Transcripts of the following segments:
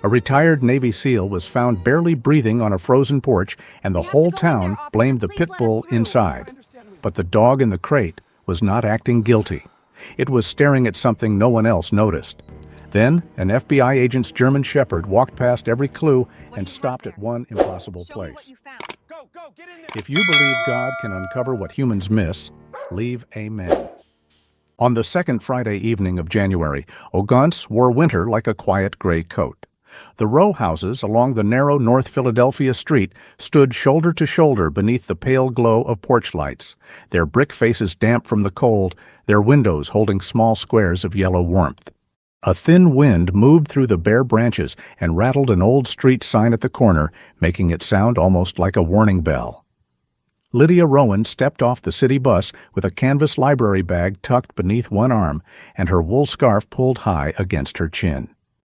A retired Navy SEAL was found barely breathing on a frozen porch, and the whole town blamed the pit bull inside. But the dog in the crate was not acting guilty. It was staring at something no one else noticed. Then, an FBI agent's German Shepherd walked past every clue and stopped at one impossible place. If you believe God can uncover what humans miss, leave amen. On the second Friday evening of January, Ogontz wore winter like a quiet gray coat. The row houses along the narrow North Philadelphia street stood shoulder to shoulder beneath the pale glow of porch lights, their brick faces damp from the cold, their windows holding small squares of yellow warmth. A thin wind moved through the bare branches and rattled an old street sign at the corner, making it sound almost like a warning bell. Lydia Rowan stepped off the city bus with a canvas library bag tucked beneath one arm and her wool scarf pulled high against her chin.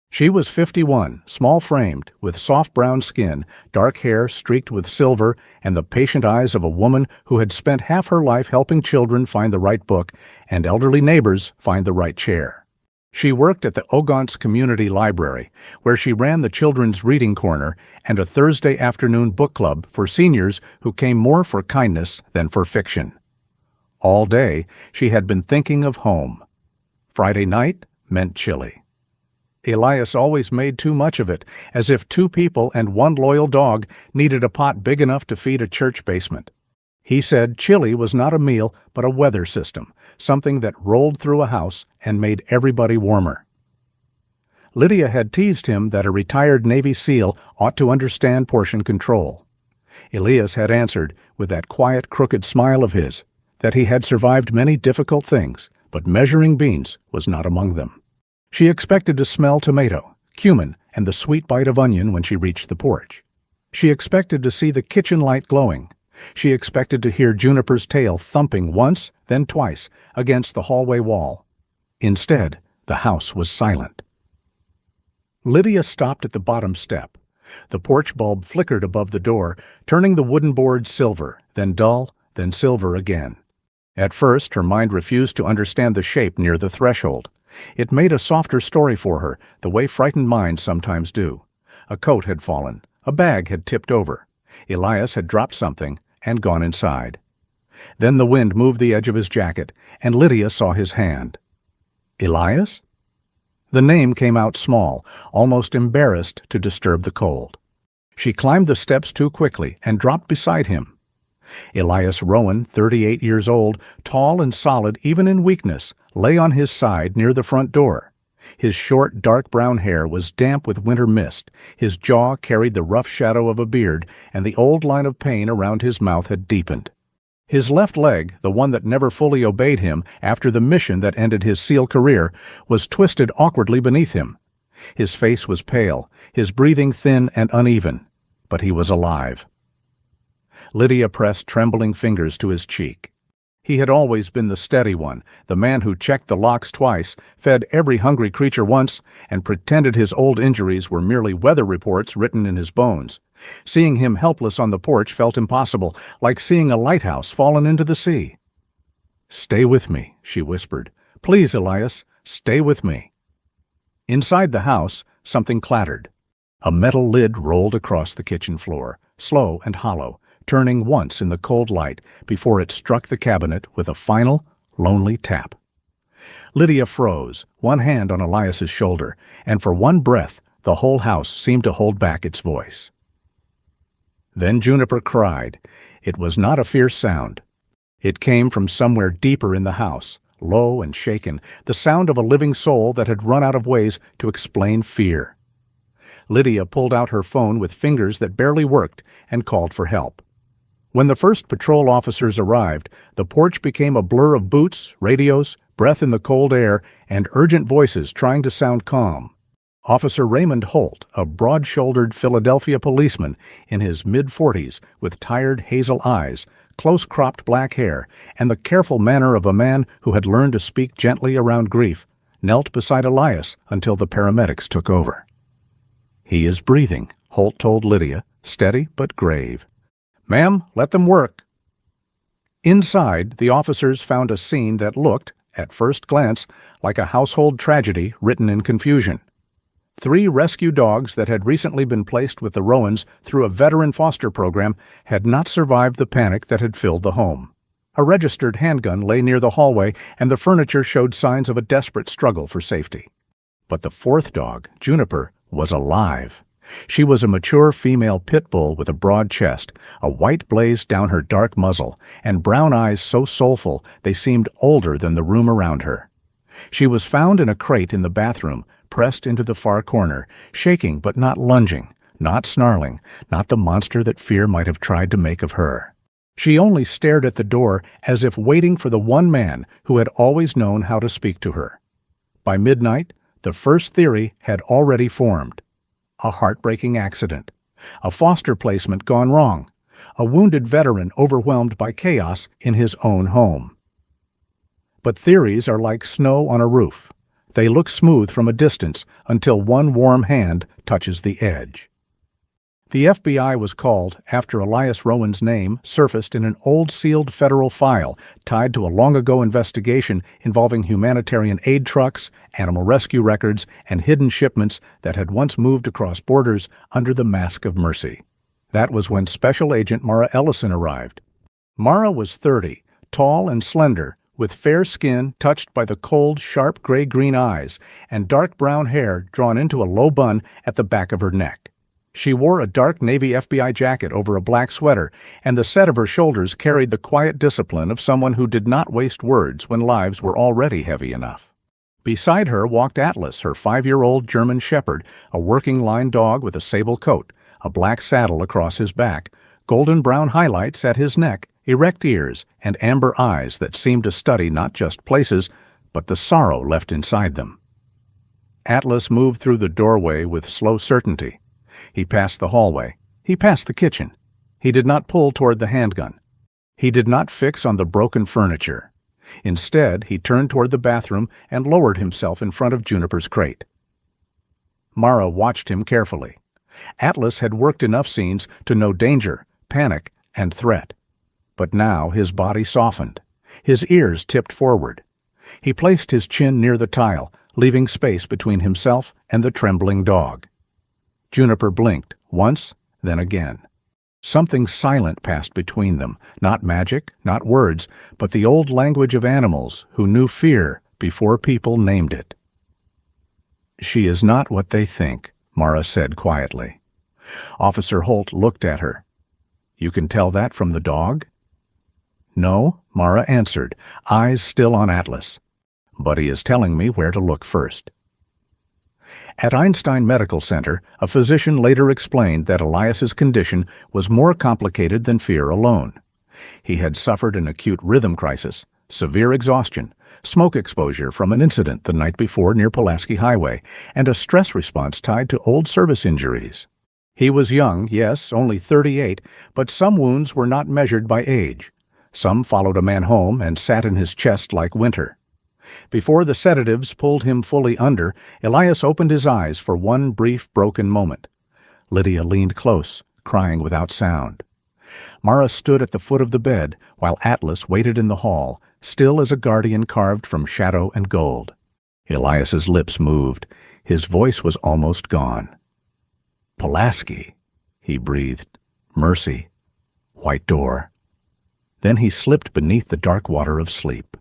She was 51, small-framed, with soft brown skin, dark hair streaked with silver, and the patient eyes of a woman who had spent half her life helping children find the right book and elderly neighbors find the right chair. She worked at the Ogontz Community Library, where she ran the Children's Reading Corner and a Thursday afternoon book club for seniors who came more for kindness than for fiction. All day, she had been thinking of home. Friday night meant chili. Elias always made too much of it, as if two people and one loyal dog needed a pot big enough to feed a church basement. He said chili was not a meal but a weather system, something that rolled through a house and made everybody warmer. Lydia had teased him that a retired Navy SEAL ought to understand portion control. Elias had answered, with that quiet, crooked smile of his, that he had survived many difficult things, but measuring beans was not among them. She expected to smell tomato, cumin, and the sweet bite of onion when she reached the porch. She expected to see the kitchen light glowing. She expected to hear Juniper's tail thumping once, then twice, against the hallway wall. Instead, the house was silent. Lydia stopped at the bottom step. The porch bulb flickered above the door, turning the wooden boards silver, then dull, then silver again. At first, her mind refused to understand the shape near the threshold. It made a softer story for her, the way frightened minds sometimes do. A coat had fallen. A bag had tipped over. Elias had dropped something and gone inside. Then the wind moved the edge of his jacket, and Lydia saw his hand. Elias? The name came out small, almost embarrassed to disturb the cold. She climbed the steps too quickly and dropped beside him. Elias Rowan, 38 years old, tall and solid even in weakness, lay on his side near the front door. His short, dark brown hair was damp with winter mist, his jaw carried the rough shadow of a beard, and the old line of pain around his mouth had deepened. His left leg, the one that never fully obeyed him after the mission that ended his SEAL career, was twisted awkwardly beneath him. His face was pale, his breathing thin and uneven, but he was alive. Lydia pressed trembling fingers to his cheek. He had always been the steady one, the man who checked the locks twice, fed every hungry creature once, and pretended his old injuries were merely weather reports written in his bones. Seeing him helpless on the porch felt impossible, like seeing a lighthouse fallen into the sea. "Stay with me," she whispered. "Please, Elias, stay with me." Inside the house, something clattered. A metal lid rolled across the kitchen floor, slow and hollow, turning once in the cold light before it struck the cabinet with a final, lonely tap. Lydia froze, one hand on Elias's shoulder, and for one breath the whole house seemed to hold back its voice. Then Juniper cried. It was not a fierce sound. It came from somewhere deeper in the house, low and shaken, the sound of a living soul that had run out of ways to explain fear. Lydia pulled out her phone with fingers that barely worked and called for help. When the first patrol officers arrived, the porch became a blur of boots, radios, breath in the cold air, and urgent voices trying to sound calm. Officer Raymond Holt, a broad-shouldered Philadelphia policeman in his mid-40s with tired hazel eyes, close-cropped black hair, and the careful manner of a man who had learned to speak gently around grief, knelt beside Elias until the paramedics took over. "He is breathing," Holt told Lydia, steady but grave. "Ma'am, let them work." Inside, the officers found a scene that looked, at first glance, like a household tragedy written in confusion. 3 rescue dogs that had recently been placed with the Rowans through a veteran foster program had not survived the panic that had filled the home. A registered handgun lay near the hallway, and the furniture showed signs of a desperate struggle for safety. But the 4th dog, Juniper, was alive. She was a mature female pit bull with a broad chest, a white blaze down her dark muzzle, and brown eyes so soulful they seemed older than the room around her. She was found in a crate in the bathroom, pressed into the far corner, shaking but not lunging, not snarling, not the monster that fear might have tried to make of her. She only stared at the door as if waiting for the one man who had always known how to speak to her. By midnight, the first theory had already formed. A heartbreaking accident. A foster placement gone wrong. A wounded veteran overwhelmed by chaos in his own home. But theories are like snow on a roof. They look smooth from a distance until one warm hand touches the edge. The FBI was called after Elias Rowan's name surfaced in an old sealed federal file tied to a long-ago investigation involving humanitarian aid trucks, animal rescue records, and hidden shipments that had once moved across borders under the mask of mercy. That was when Special Agent Mara Ellison arrived. Mara was 30, tall and slender, with fair skin touched by the cold, sharp gray-green eyes, and dark brown hair drawn into a low bun at the back of her neck. She wore a dark navy FBI jacket over a black sweater, and the set of her shoulders carried the quiet discipline of someone who did not waste words when lives were already heavy enough. Beside her walked Atlas, her 5-year-old German shepherd, a working-line dog with a sable coat, a black saddle across his back, golden-brown highlights at his neck, erect ears, and amber eyes that seemed to study not just places, but the sorrow left inside them. Atlas moved through the doorway with slow certainty. He passed the hallway. He passed the kitchen. He did not pull toward the handgun. He did not fix on the broken furniture. Instead, he turned toward the bathroom and lowered himself in front of Juniper's crate. Mara watched him carefully. Atlas had worked enough scenes to know danger, panic, and threat. But now his body softened. His ears tipped forward. He placed his chin near the tile, leaving space between himself and the trembling dog. Juniper blinked, once, then again. Something silent passed between them, not magic, not words, but the old language of animals who knew fear before people named it. "She is not what they think," Mara said quietly. Officer Holt looked at her. "You can tell that from the dog?" "No," Mara answered, eyes still on Atlas. "But he is telling me where to look first." At Einstein Medical Center, a physician later explained that Elias's condition was more complicated than fear alone. He had suffered an acute rhythm crisis, severe exhaustion, smoke exposure from an incident the night before near Pulaski Highway, and a stress response tied to old service injuries. He was young, yes, only 38, but some wounds were not measured by age. Some followed a man home and sat in his chest like winter. Before the sedatives pulled him fully under, Elias opened his eyes for one brief, broken moment. Lydia leaned close, crying without sound. Mara stood at the foot of the bed, while Atlas waited in the hall, still as a guardian carved from shadow and gold. Elias's lips moved. His voice was almost gone. "Pulaski," he breathed. "Mercy. White door." Then he slipped beneath the dark water of sleep.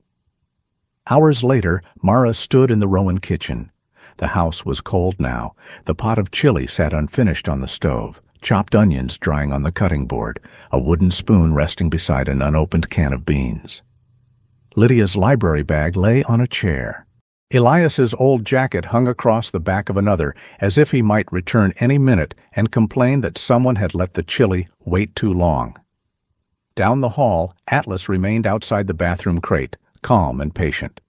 Hours later, Mara stood in the Rowan kitchen. The house was cold now. The pot of chili sat unfinished on the stove, chopped onions drying on the cutting board, a wooden spoon resting beside an unopened can of beans. Lydia's library bag lay on a chair. Elias's old jacket hung across the back of another, as if he might return any minute and complain that someone had let the chili wait too long. Down the hall, Atlas remained outside the bathroom crate, calm and patient.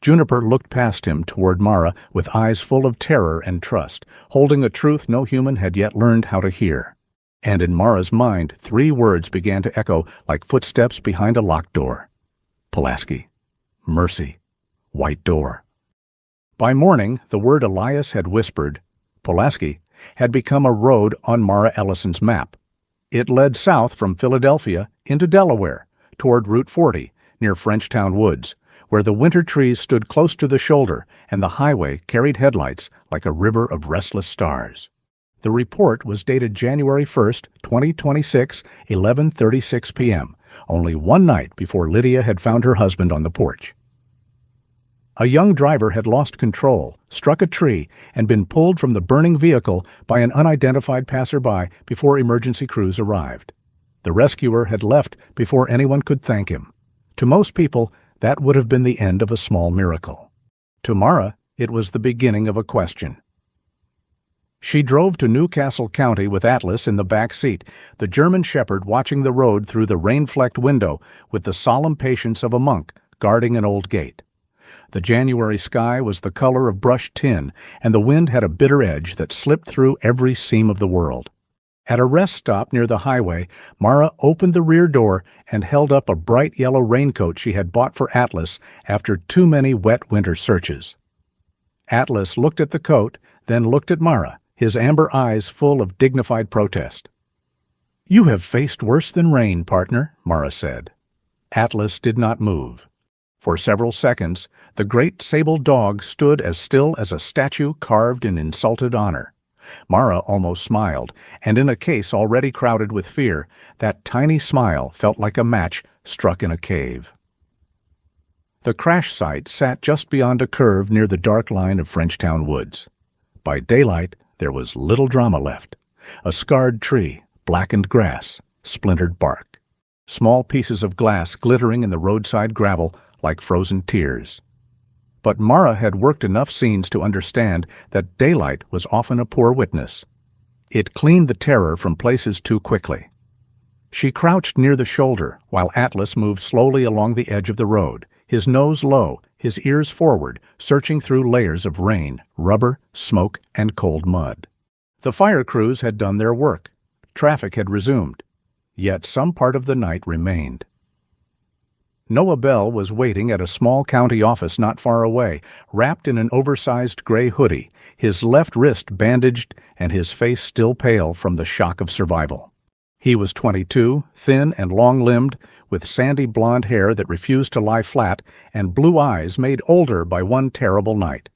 Juniper looked past him toward Mara with eyes full of terror and trust, holding a truth no human had yet learned how to hear. And in Mara's mind, 3 words began to echo like footsteps behind a locked door. Pulaski. Mercy. White door. By morning, the word Elias had whispered, Pulaski, had become a road on Mara Ellison's map. It led south from Philadelphia into Delaware, toward Route 40, near Frenchtown Woods, where the winter trees stood close to the shoulder and the highway carried headlights like a river of restless stars. The report was dated January 1st, 2026, 11:36 p.m., only one night before Lydia had found her husband on the porch. A young driver had lost control, struck a tree, and been pulled from the burning vehicle by an unidentified passerby before emergency crews arrived. The rescuer had left before anyone could thank him. To most people, that would have been the end of a small miracle. To Mara, it was the beginning of a question. She drove to Newcastle County with Atlas in the back seat, the German shepherd watching the road through the rain-flecked window with the solemn patience of a monk guarding an old gate. The January sky was the color of brushed tin, and the wind had a bitter edge that slipped through every seam of the world. At a rest stop near the highway, Mara opened the rear door and held up a bright yellow raincoat she had bought for Atlas after too many wet winter searches. Atlas looked at the coat, then looked at Mara, his amber eyes full of dignified protest. "You have faced worse than rain, partner," Mara said. Atlas did not move. For several seconds, the great sable dog stood as still as a statue carved in insulted honor. Mara almost smiled, and in a case already crowded with fear, that tiny smile felt like a match struck in a cave. The crash site sat just beyond a curve near the dark line of Frenchtown Woods. By daylight, there was little drama left. A scarred tree, blackened grass, splintered bark. Small pieces of glass glittering in the roadside gravel like frozen tears. But Mara had worked enough scenes to understand that daylight was often a poor witness. It cleaned the terror from places too quickly. She crouched near the shoulder while Atlas moved slowly along the edge of the road, his nose low, his ears forward, searching through layers of rain, rubber, smoke, and cold mud. The fire crews had done their work. Traffic had resumed. Yet some part of the night remained. Noah Bell was waiting at a small county office not far away, wrapped in an oversized gray hoodie, his left wrist bandaged and his face still pale from the shock of survival. He was 22, thin and long-limbed, with sandy blonde hair that refused to lie flat and blue eyes made older by one terrible night.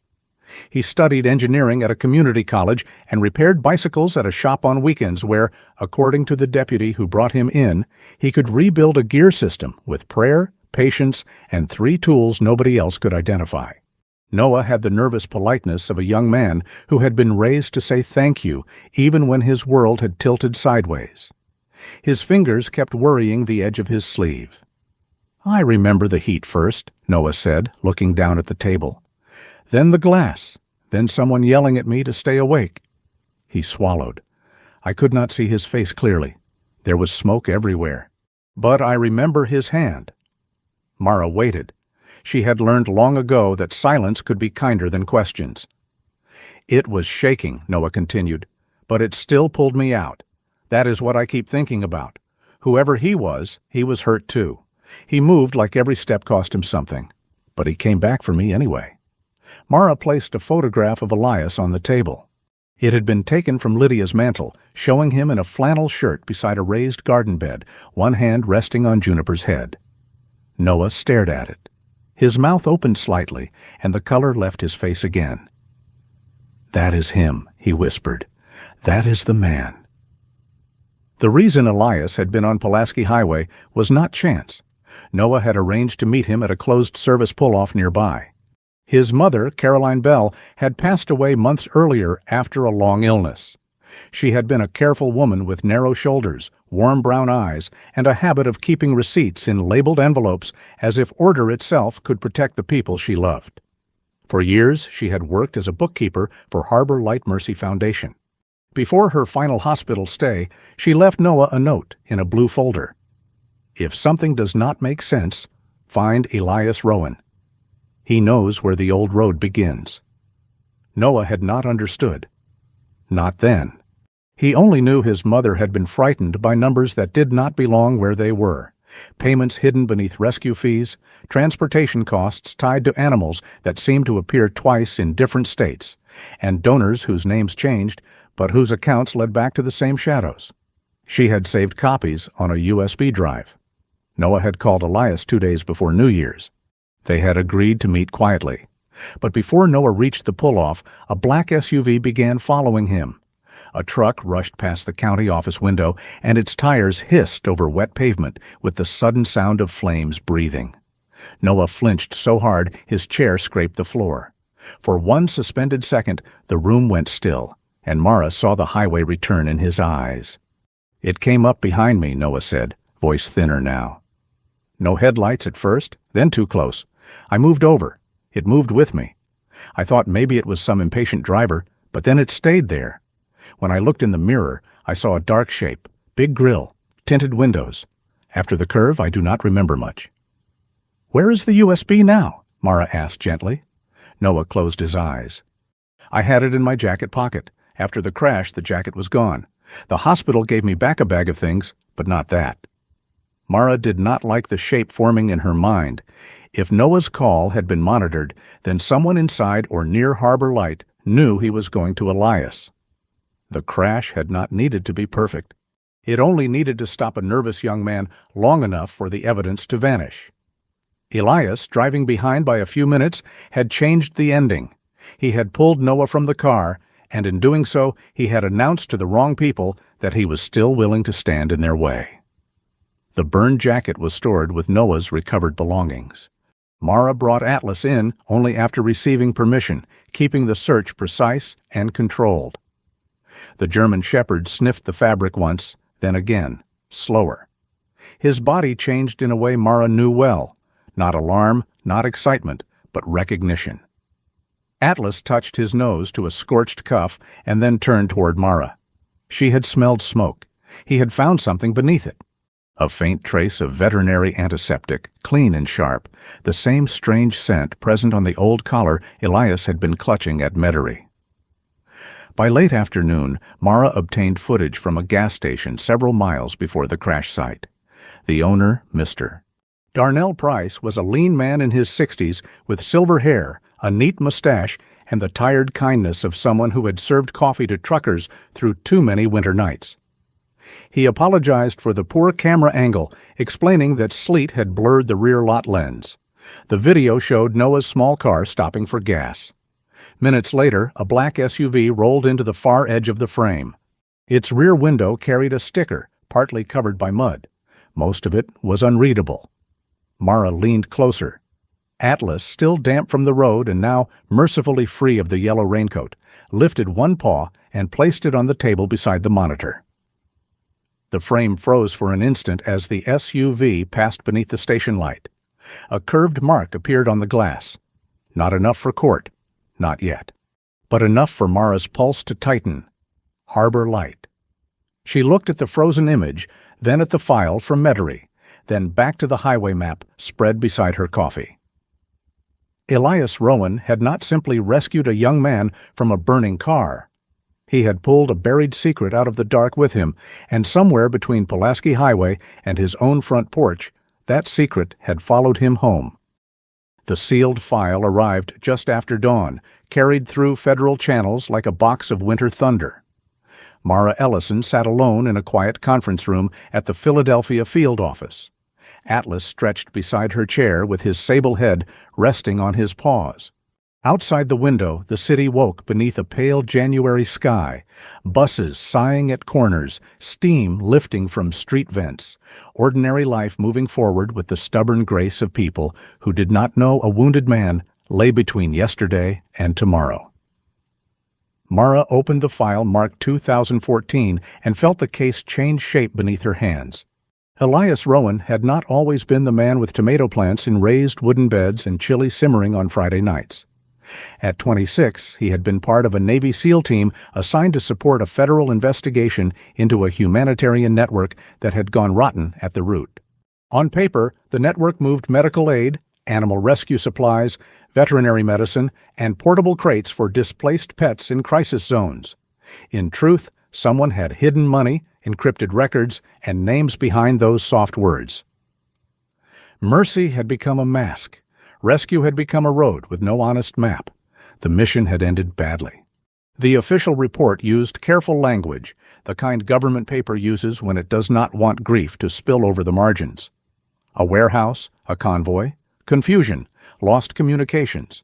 He studied engineering at a community college and repaired bicycles at a shop on weekends where, according to the deputy who brought him in, he could rebuild a gear system with prayer, patience, and 3 tools nobody else could identify. Noah had the nervous politeness of a young man who had been raised to say thank you even when his world had tilted sideways. His fingers kept worrying the edge of his sleeve. "I remember the heat first," Noah said, looking down at the table. "Then the glass, then someone yelling at me to stay awake." He swallowed. I could not see his face clearly. There was smoke everywhere. But I remember his hand. Mara waited. She had learned long ago that silence could be kinder than questions. "It was shaking," Noah continued, "but it still pulled me out. That is what I keep thinking about. Whoever he was hurt too. He moved like every step cost him something. But he came back for me anyway." Mara placed a photograph of Elias on the table. It had been taken from Lydia's mantel, showing him in a flannel shirt beside a raised garden bed, one hand resting on Juniper's head. Noah stared at it. His mouth opened slightly, and the color left his face again. "That is him," he whispered. "That is the man." The reason Elias had been on Pulaski Highway was not chance. Noah had arranged to meet him at a closed-service pull-off nearby. His mother, Caroline Bell, had passed away months earlier after a long illness. She had been a careful woman with narrow shoulders, warm brown eyes, and a habit of keeping receipts in labeled envelopes as if order itself could protect the people she loved. For years, she had worked as a bookkeeper for Harbor Light Mercy Foundation. Before her final hospital stay, she left Noah a note in a blue folder. "If something does not make sense, find Elias Rowan. He knows where the old road begins." Noah had not understood. Not then. He only knew his mother had been frightened by numbers that did not belong where they were, payments hidden beneath rescue fees, transportation costs tied to animals that seemed to appear twice in different states, and donors whose names changed, but whose accounts led back to the same shadows. She had saved copies on a USB drive. Noah had called Elias 2 days before New Year's. They had agreed to meet quietly. But before Noah reached the pull-off, a black SUV began following him. A truck rushed past the county office window, and its tires hissed over wet pavement with the sudden sound of flames breathing. Noah flinched so hard his chair scraped the floor. For one suspended second, the room went still, and Mara saw the highway return in his eyes. "It came up behind me," Noah said, voice thinner now. "No headlights at first, then too close. I moved over. It moved with me. I thought maybe it was some impatient driver, but then it stayed there. When I looked in the mirror, I saw a dark shape, big grille, tinted windows. After the curve, I do not remember much." "Where is the USB now?" Mara asked gently. Noah closed his eyes. "I had it in my jacket pocket. After the crash, the jacket was gone. The hospital gave me back a bag of things, but not that." Mara did not like the shape forming in her mind. If Noah's call had been monitored, then someone inside or near Harbor Light knew he was going to Elias. The crash had not needed to be perfect. It only needed to stop a nervous young man long enough for the evidence to vanish. Elias, driving behind by a few minutes, had changed the ending. He had pulled Noah from the car, and in doing so, he had announced to the wrong people that he was still willing to stand in their way. The burned jacket was stored with Noah's recovered belongings. Mara brought Atlas in only after receiving permission, keeping the search precise and controlled. The German shepherd sniffed the fabric once, then again, slower. His body changed in a way Mara knew well. Not alarm, not excitement, but recognition. Atlas touched his nose to a scorched cuff and then turned toward Mara. She had smelled smoke. He had found something beneath it. A faint trace of veterinary antiseptic, clean and sharp, the same strange scent present on the old collar Elias had been clutching at Metairie. By late afternoon, Mara obtained footage from a gas station several miles before the crash site. The owner, Mr. Darnell Price, was a lean man in his 60s with silver hair, a neat mustache, and the tired kindness of someone who had served coffee to truckers through too many winter nights. He apologized for the poor camera angle, explaining that sleet had blurred the rear lot lens. The video showed Noah's small car stopping for gas. Minutes later, a black SUV rolled into the far edge of the frame. Its rear window carried a sticker, partly covered by mud. Most of it was unreadable. Mara leaned closer. Atlas, still damp from the road and now mercifully free of the yellow raincoat, lifted one paw and placed it on the table beside the monitor. The frame froze for an instant as the SUV passed beneath the station light. A curved mark appeared on the glass. Not enough for court. Not yet. But enough for Mara's pulse to tighten. Harbor Light. She looked at the frozen image, then at the file from Metairie, then back to the highway map spread beside her coffee. Elias Rowan had not simply rescued a young man from a burning car. He had pulled a buried secret out of the dark with him, and somewhere between Pulaski Highway and his own front porch, that secret had followed him home. The sealed file arrived just after dawn, carried through federal channels like a box of winter thunder. Mara Ellison sat alone in a quiet conference room at the Philadelphia field office. Atlas stretched beside her chair with his sable head resting on his paws. Outside the window, the city woke beneath a pale January sky, buses sighing at corners, steam lifting from street vents, ordinary life moving forward with the stubborn grace of people who did not know a wounded man lay between yesterday and tomorrow. Mara opened the file marked 2014 and felt the case change shape beneath her hands. Elias Rowan had not always been the man with tomato plants in raised wooden beds and chili simmering on Friday nights. At 26, he had been part of a Navy SEAL team assigned to support a federal investigation into a humanitarian network that had gone rotten at the root. On paper, the network moved medical aid, animal rescue supplies, veterinary medicine, and portable crates for displaced pets in crisis zones. In truth, someone had hidden money, encrypted records, and names behind those soft words. Mercy had become a mask. Rescue had become a road with no honest map. The mission had ended badly. The official report used careful language, the kind government paper uses when it does not want grief to spill over the margins. A warehouse, a convoy, confusion, lost communications.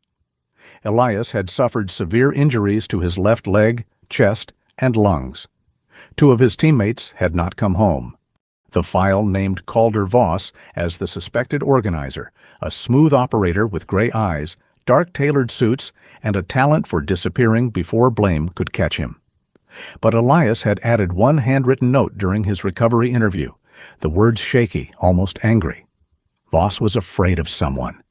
Elias had suffered severe injuries to his left leg, chest, and lungs. 2 of his teammates had not come home. The file named Calder Voss as the suspected organizer, a smooth operator with gray eyes, dark tailored suits, and a talent for disappearing before blame could catch him. But Elias had added one handwritten note during his recovery interview, the words shaky, almost angry. Voss was afraid of someone.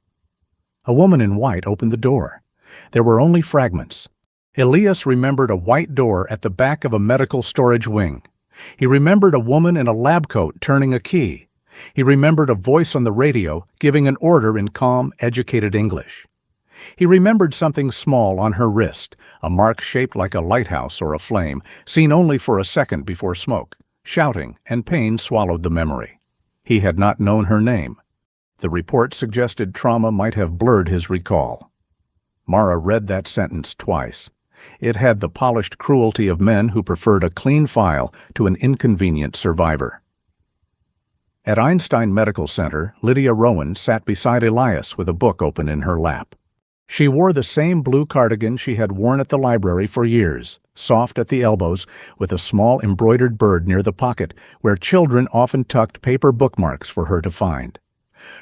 A woman in white opened the door. There were only fragments. Elias remembered a white door at the back of a medical storage wing. He remembered a woman in a lab coat turning a key. He remembered a voice on the radio giving an order in calm, educated English. He remembered something small on her wrist, a mark shaped like a lighthouse or a flame, seen only for a second before smoke. Shouting and pain swallowed the memory. He had not known her name. The report suggested trauma might have blurred his recall. Mara read that sentence twice. It had the polished cruelty of men who preferred a clean file to an inconvenient survivor. At Einstein Medical Center, Lydia Rowan sat beside Elias with a book open in her lap. She wore the same blue cardigan she had worn at the library for years, soft at the elbows, with a small embroidered bird near the pocket, where children often tucked paper bookmarks for her to find.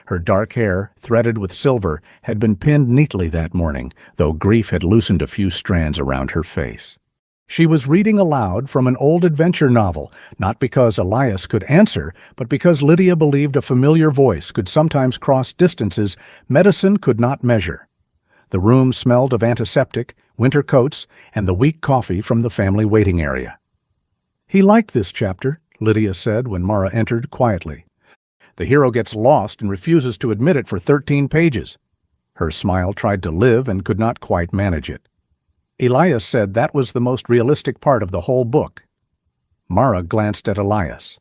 Her dark hair, threaded with silver, had been pinned neatly that morning, though grief had loosened a few strands around her face. She was reading aloud from an old adventure novel, not because Elias could answer, but because Lydia believed a familiar voice could sometimes cross distances medicine could not measure. The room smelled of antiseptic, winter coats, and the weak coffee from the family waiting area. "He liked this chapter," Lydia said when Mara entered quietly. "The hero gets lost and refuses to admit it for 13 pages. Her smile tried to live and could not quite manage it. Elias said that was the most realistic part of the whole book. Mara glanced at Elias.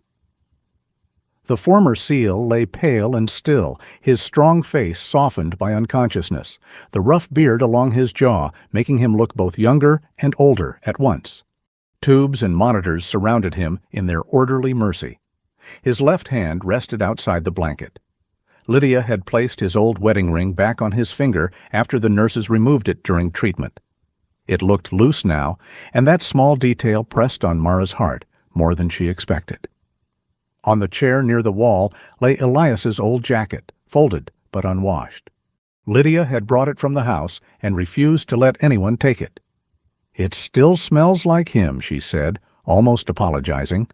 The former SEAL lay pale and still, his strong face softened by unconsciousness, the rough beard along his jaw making him look both younger and older at once. Tubes and monitors surrounded him in their orderly mercy. His left hand rested outside the blanket. Lydia had placed his old wedding ring back on his finger after the nurses removed it during treatment. It looked loose now, and that small detail pressed on Mara's heart more than she expected. On the chair near the wall lay Elias's old jacket, folded but unwashed. Lydia had brought it from the house and refused to let anyone take it. "It still smells like him," she said, almost apologizing.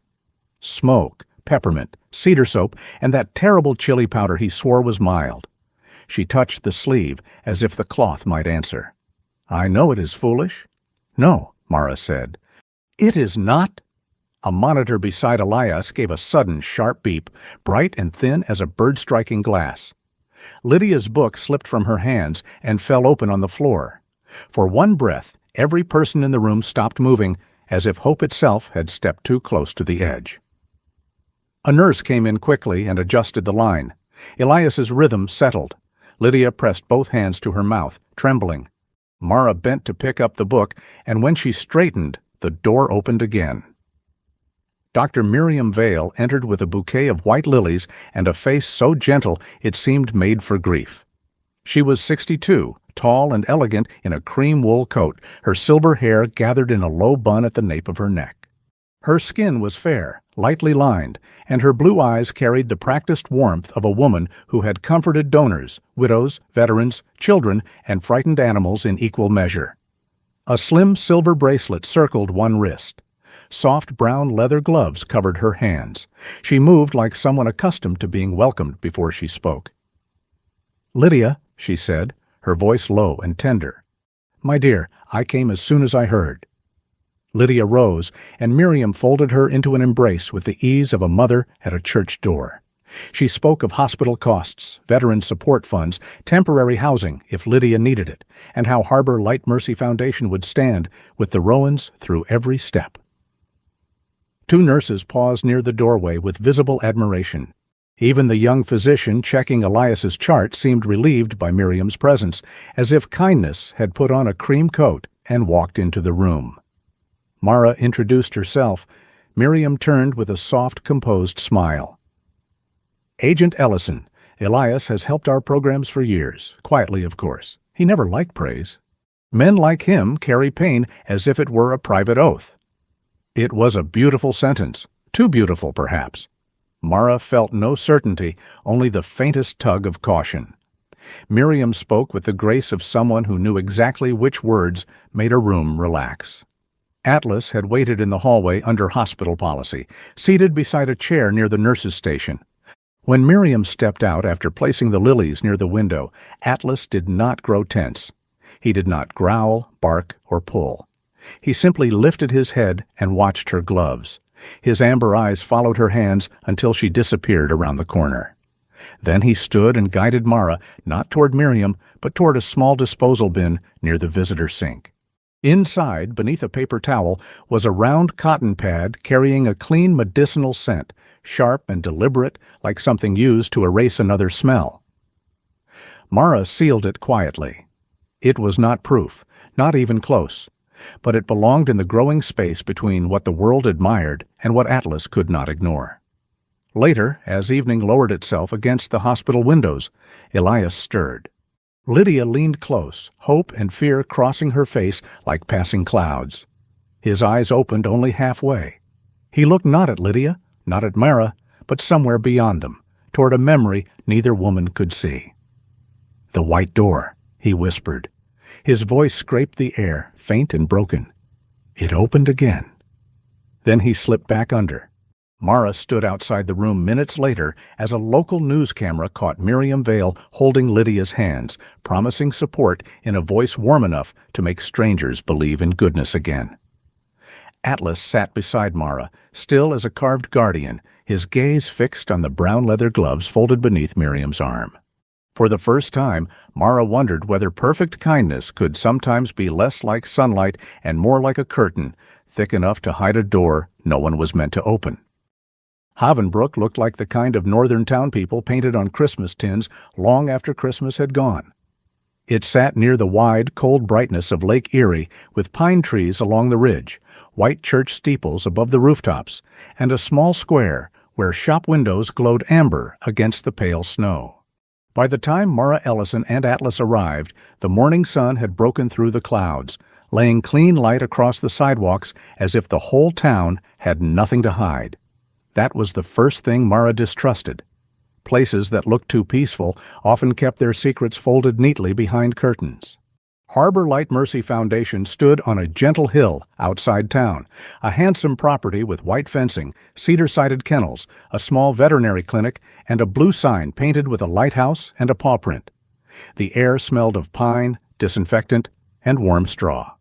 Smoke, peppermint, cedar soap, and that terrible chili powder he swore was mild. She touched the sleeve as if the cloth might answer. "I know it is foolish." "No," Mara said. "It is not." A monitor beside Elias gave a sudden sharp beep, bright and thin as a bird striking glass. Lydia's book slipped from her hands and fell open on the floor. For one breath, every person in the room stopped moving, as if hope itself had stepped too close to the edge. A nurse came in quickly and adjusted the line. Elias's rhythm settled. Lydia pressed both hands to her mouth, trembling. Mara bent to pick up the book, and when she straightened, the door opened again. Dr. Miriam Vale entered with a bouquet of white lilies and a face so gentle it seemed made for grief. She was 62, tall and elegant in a cream wool coat, her silver hair gathered in a low bun at the nape of her neck. Her skin was fair, lightly lined, and her blue eyes carried the practiced warmth of a woman who had comforted donors, widows, veterans, children, and frightened animals in equal measure. A slim silver bracelet circled one wrist. Soft brown leather gloves covered her hands. She moved like someone accustomed to being welcomed before she spoke. "Lydia," she said, her voice low and tender. "My dear, I came as soon as I heard." Lydia rose, and Miriam folded her into an embrace with the ease of a mother at a church door. She spoke of hospital costs, veteran support funds, temporary housing if Lydia needed it, and how Harbor Light Mercy Foundation would stand with the Rowans through every step. 2 nurses paused near the doorway with visible admiration. Even the young physician checking Elias's chart seemed relieved by Miriam's presence, as if kindness had put on a cream coat and walked into the room. Mara introduced herself. Miriam turned with a soft, composed smile. "Agent Ellison, Elias has helped our programs for years, quietly of course. He never liked praise. Men like him carry pain as if it were a private oath. It was a beautiful sentence, too beautiful perhaps. Mara felt no certainty, only the faintest tug of caution. Miriam spoke with the grace of someone who knew exactly which words made a room relax. Atlas had waited in the hallway under hospital policy, seated beside a chair near the nurse's station. When Miriam stepped out after placing the lilies near the window, Atlas did not grow tense. He did not growl, bark, or pull. He simply lifted his head and watched her gloves. His amber eyes followed her hands until she disappeared around the corner. Then he stood and guided Mara not toward Miriam, but toward a small disposal bin near the visitor sink. Inside, beneath a paper towel, was a round cotton pad carrying a clean medicinal scent, sharp and deliberate, like something used to erase another smell. Mara sealed it quietly. It was not proof, not even close, but it belonged in the growing space between what the world admired and what Atlas could not ignore. Later, as evening lowered itself against the hospital windows, Elias stirred. Lydia leaned close, hope and fear crossing her face like passing clouds. His eyes opened only halfway. He looked not at Lydia, not at Mara, but somewhere beyond them, toward a memory neither woman could see. "The white door," he whispered. His voice scraped the air, faint and broken. It opened again. Then he slipped back under. Mara stood outside the room minutes later as a local news camera caught Miriam Vale holding Lydia's hands, promising support in a voice warm enough to make strangers believe in goodness again. Atlas sat beside Mara, still as a carved guardian, his gaze fixed on the brown leather gloves folded beneath Miriam's arm. For the first time, Mara wondered whether perfect kindness could sometimes be less like sunlight and more like a curtain, thick enough to hide a door no one was meant to open. Havenbrook looked like the kind of northern town people painted on Christmas tins long after Christmas had gone. It sat near the wide, cold brightness of Lake Erie, with pine trees along the ridge, white church steeples above the rooftops, and a small square where shop windows glowed amber against the pale snow. By the time Mara Ellison and Atlas arrived, the morning sun had broken through the clouds, laying clean light across the sidewalks as if the whole town had nothing to hide. That was the first thing Mara distrusted. Places that looked too peaceful often kept their secrets folded neatly behind curtains. Harbor Light Mercy Foundation stood on a gentle hill outside town, a handsome property with white fencing, cedar-sided kennels, a small veterinary clinic, and a blue sign painted with a lighthouse and a paw print. The air smelled of pine, disinfectant, and warm straw.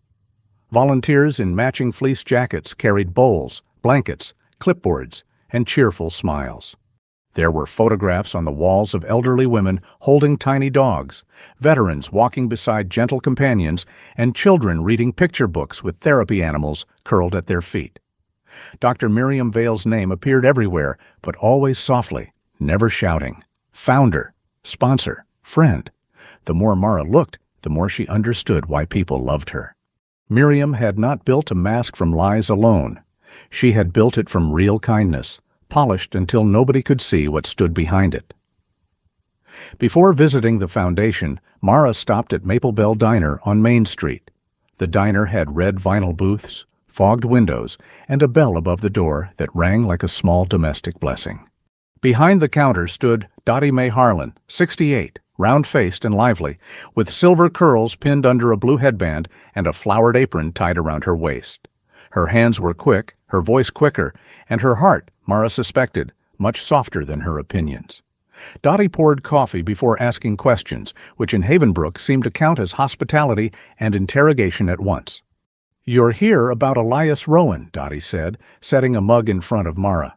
Volunteers in matching fleece jackets carried bowls, blankets, clipboards, and cheerful smiles. There were photographs on the walls of elderly women holding tiny dogs, veterans walking beside gentle companions, and children reading picture books with therapy animals curled at their feet. Dr. Miriam Vale's name appeared everywhere, but always softly, never shouting. Founder, sponsor, friend. The more Mara looked, the more she understood why people loved her. Miriam had not built a mask from lies alone. She had built it from real kindness, polished until nobody could see what stood behind it. Before visiting the foundation, Mara stopped at Maple Bell Diner on Main Street. The diner had red vinyl booths, fogged windows, and a bell above the door that rang like a small domestic blessing. Behind the counter stood Dottie Mae Harlan, 68, round-faced and lively, with silver curls pinned under a blue headband and a flowered apron tied around her waist. Her hands were quick, her voice quicker, and her heart, Mara suspected, much softer than her opinions. Dottie poured coffee before asking questions, which in Havenbrook seemed to count as hospitality and interrogation at once. "You're here about Elias Rowan," Dottie said, setting a mug in front of Mara.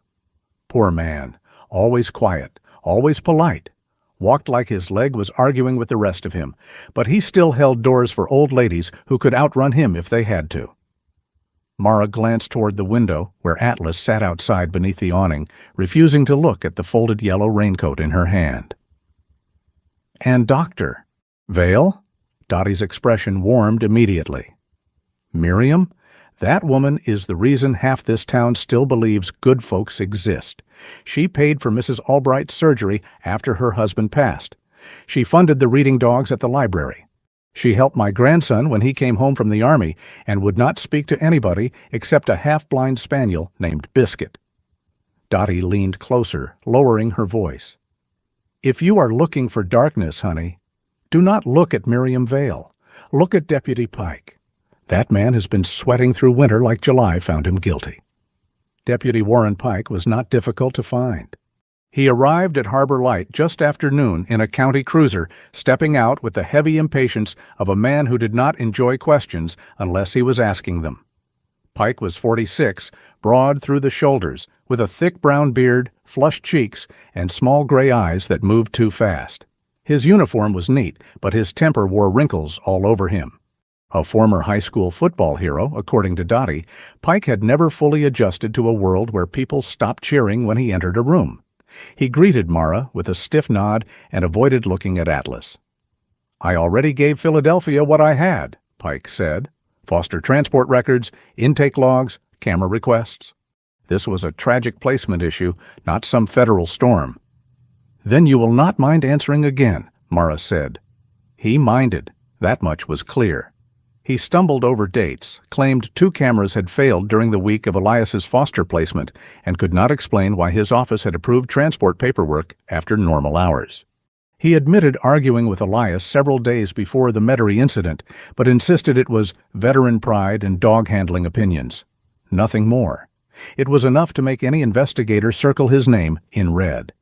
Poor man, always quiet, always polite, walked like his leg was arguing with the rest of him, but he still held doors for old ladies who could outrun him if they had to. Mara glanced toward the window, where Atlas sat outside beneath the awning, refusing to look at the folded yellow raincoat in her hand. "And Dr. Vale?" Dottie's expression warmed immediately. "Miriam? That woman is the reason half this town still believes good folks exist. She paid for Mrs. Albright's surgery after her husband passed. She funded the reading dogs at the library. She helped my grandson when he came home from the army and would not speak to anybody except a half-blind spaniel named Biscuit. Dottie leaned closer, lowering her voice. If you are looking for darkness, honey, do not look at Miriam Vale. Look at Deputy Pike. That man has been sweating through winter like July found him guilty. Deputy Warren Pike was not difficult to find. He arrived at Harbor Light just after noon in a county cruiser, stepping out with the heavy impatience of a man who did not enjoy questions unless he was asking them. Pike was 46, broad through the shoulders, with a thick brown beard, flushed cheeks, and small gray eyes that moved too fast. His uniform was neat, but his temper wore wrinkles all over him. A former high school football hero, according to Dottie, Pike had never fully adjusted to a world where people stopped cheering when he entered a room. He greeted Mara with a stiff nod and avoided looking at Atlas. I already gave Philadelphia what I had, Pike said. Foster transport records, intake logs, camera requests. This was a tragic placement issue, not some federal storm. Then you will not mind answering again, Mara said. He minded. That much was clear. He stumbled over dates, claimed 2 cameras had failed during the week of Elias's foster placement, and could not explain why his office had approved transport paperwork after normal hours. He admitted arguing with Elias several days before the Metairie incident, but insisted it was veteran pride and dog-handling opinions. Nothing more. It was enough to make any investigator circle his name in red.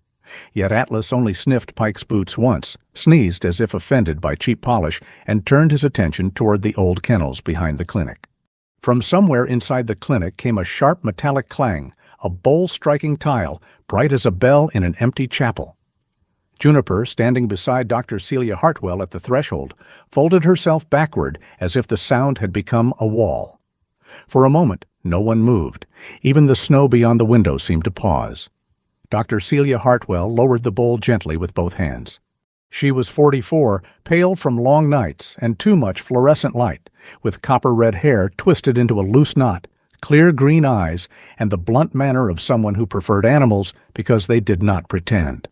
Yet Atlas only sniffed Pike's boots once, sneezed as if offended by cheap polish, and turned his attention toward the old kennels behind the clinic. From somewhere inside the clinic came a sharp metallic clang, a bowl striking tile, bright as a bell in an empty chapel. Juniper, standing beside Dr. Celia Hartwell at the threshold, folded herself backward as if the sound had become a wall. For a moment, no one moved. Even the snow beyond the window seemed to pause. Dr. Celia Hartwell lowered the bowl gently with both hands. She was 44, pale from long nights and too much fluorescent light, with copper-red hair twisted into a loose knot, clear green eyes, and the blunt manner of someone who preferred animals because they did not pretend.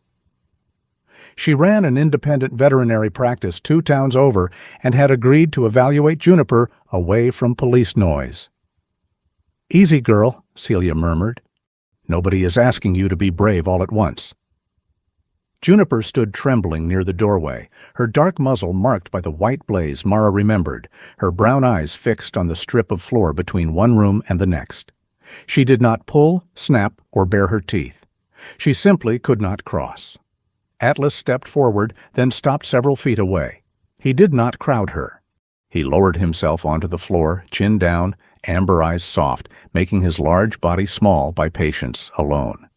She ran an independent veterinary practice 2 towns over and had agreed to evaluate Juniper away from police noise. "Easy, girl," Celia murmured. "Nobody is asking you to be brave all at once." Juniper stood trembling near the doorway, her dark muzzle marked by the white blaze Mara remembered, her brown eyes fixed on the strip of floor between one room and the next. She did not pull, snap, or bare her teeth. She simply could not cross. Atlas stepped forward, then stopped several feet away. He did not crowd her. He lowered himself onto the floor, chin down, amber eyes soft, making his large body small by patience alone.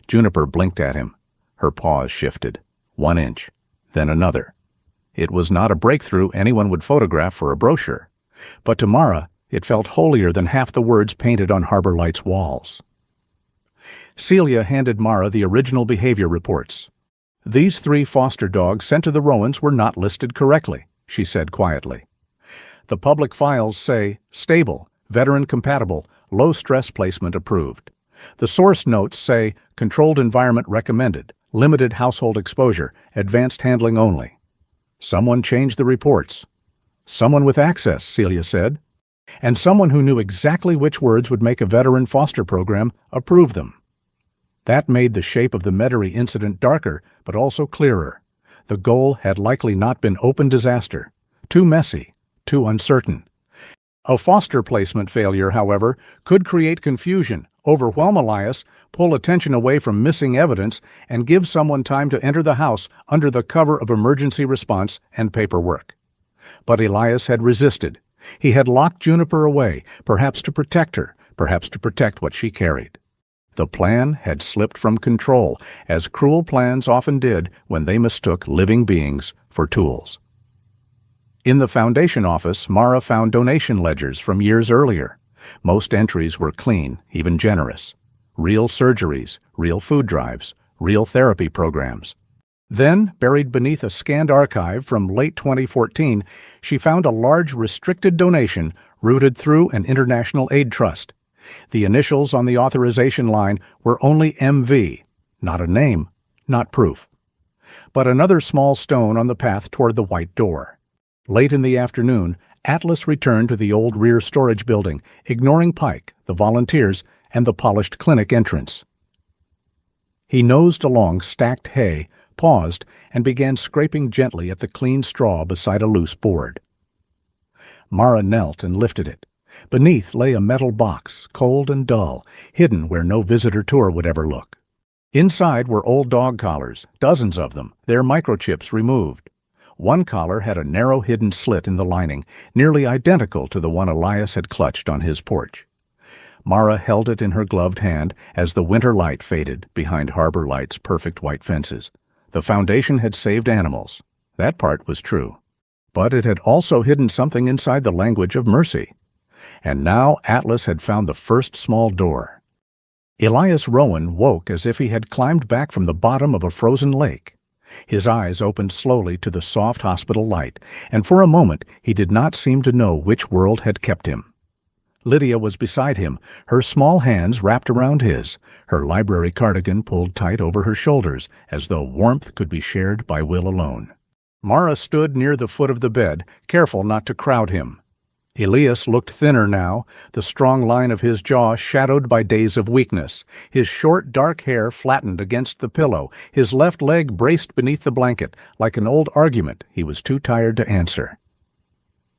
Juniper blinked at him. Her pause shifted. 1 inch, then another. It was not a breakthrough anyone would photograph for a brochure, but to Mara it felt holier than half the words painted on Harbor Light's walls. Celia handed Mara the original behavior reports. "These 3 foster dogs sent to the Rowans were not listed correctly," she said quietly. "The public files say stable, veteran-compatible, low-stress placement approved. The source notes say controlled environment recommended, limited household exposure, advanced handling only." Someone changed the reports. "Someone with access," Celia said. "And someone who knew exactly which words would make a veteran foster program approve them." That made the shape of the Metairie incident darker, but also clearer. The goal had likely not been open disaster. Too messy, too uncertain. A foster placement failure, however, could create confusion, overwhelm Elias, pull attention away from missing evidence, and give someone time to enter the house under the cover of emergency response and paperwork. But Elias had resisted. He had locked Juniper away, perhaps to protect her, perhaps to protect what she carried. The plan had slipped from control, as cruel plans often did when they mistook living beings for tools. In the foundation office, Mara found donation ledgers from years earlier. Most entries were clean, even generous. Real surgeries, real food drives, real therapy programs. Then, buried beneath a scanned archive from late 2014, she found a large restricted donation routed through an international aid trust. The initials on the authorization line were only MV, not a name, not proof. But another small stone on the path toward the white door. Late in the afternoon, Atlas returned to the old rear storage building, ignoring Pike, the volunteers, and the polished clinic entrance. He nosed along stacked hay, paused, and began scraping gently at the clean straw beside a loose board. Mara knelt and lifted it. Beneath lay a metal box, cold and dull, hidden where no visitor tour would ever look. Inside were old dog collars, dozens of them, their microchips removed. One collar had a narrow hidden slit in the lining, nearly identical to the one Elias had clutched on his porch. Mara held it in her gloved hand as the winter light faded behind Harbor Light's perfect white fences. The Foundation had saved animals. That part was true. But it had also hidden something inside the language of mercy. And now Atlas had found the first small door. Elias Rowan woke as if he had climbed back from the bottom of a frozen lake. His eyes opened slowly to the soft hospital light, and for a moment he did not seem to know which world had kept him. Lydia was beside him, her small hands wrapped around his, her library cardigan pulled tight over her shoulders, as though warmth could be shared by will alone. Mara stood near the foot of the bed, careful not to crowd him. Elias looked thinner now, the strong line of his jaw shadowed by days of weakness, his short dark hair flattened against the pillow, his left leg braced beneath the blanket, like an old argument he was too tired to answer.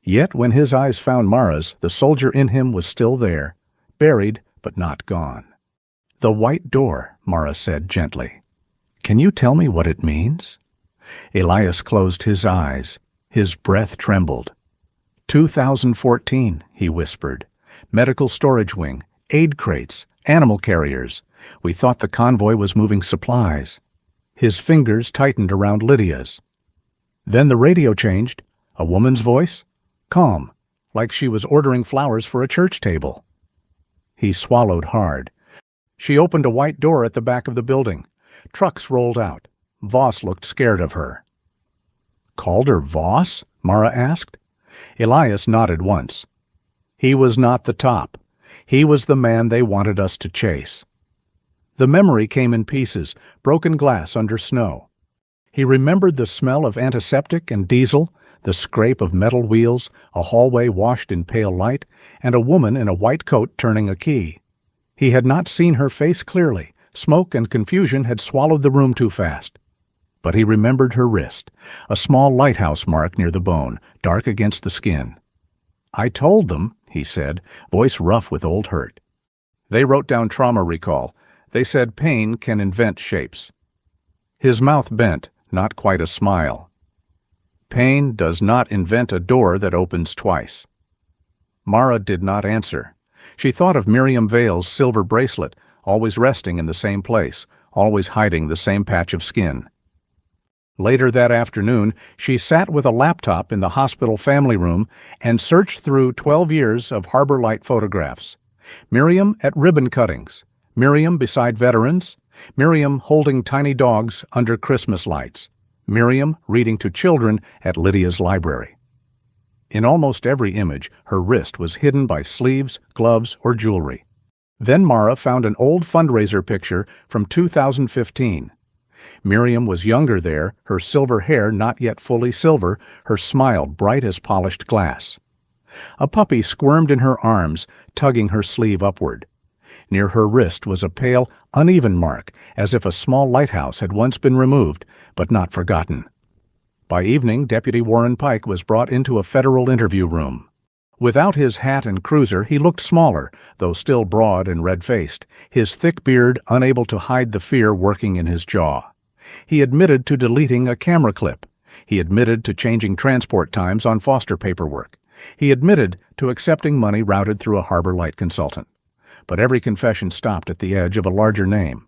Yet when his eyes found Mara's, the soldier in him was still there, buried but not gone. "The white door," Mara said gently. "Can you tell me what it means?" Elias closed his eyes. His breath trembled. 2014, he whispered. Medical storage wing, aid crates, animal carriers. We thought the convoy was moving supplies. His fingers tightened around Lydia's. Then the radio changed. A woman's voice? Calm, like she was ordering flowers for a church table. He swallowed hard. She opened a white door at the back of the building. Trucks rolled out. Voss looked scared of her. "Calder Voss?" Mara asked. Elias nodded once. He was not the top. He was the man they wanted us to chase. The memory came in pieces, broken glass under snow. He remembered the smell of antiseptic and diesel, the scrape of metal wheels, a hallway washed in pale light, and a woman in a white coat turning a key. He had not seen her face clearly. Smoke and confusion had swallowed the room too fast. But he remembered her wrist, a small lighthouse mark near the bone, dark against the skin. "I told them," he said, voice rough with old hurt. "They wrote down trauma recall. They said pain can invent shapes." His mouth bent, not quite a smile. "Pain does not invent a door that opens twice." Mara did not answer. She thought of Miriam Vale's silver bracelet, always resting in the same place, always hiding the same patch of skin. Later that afternoon, she sat with a laptop in the hospital family room and searched through 12 years of Harbor Light photographs. Miriam at ribbon cuttings, Miriam beside veterans, Miriam holding tiny dogs under Christmas lights, Miriam reading to children at Lydia's library. In almost every image, her wrist was hidden by sleeves, gloves, or jewelry. Then Mara found an old fundraiser picture from 2015. Miriam was younger there, her silver hair not yet fully silver, her smile bright as polished glass. A puppy squirmed in her arms, tugging her sleeve upward. Near her wrist was a pale, uneven mark, as if a small lighthouse had once been removed, but not forgotten. By evening, Deputy Warren Pike was brought into a federal interview room. Without his hat and cruiser, he looked smaller, though still broad and red-faced, his thick beard unable to hide the fear working in his jaw. He admitted to deleting a camera clip. He admitted to changing transport times on foster paperwork. He admitted to accepting money routed through a Harbor Light consultant. But every confession stopped at the edge of a larger name.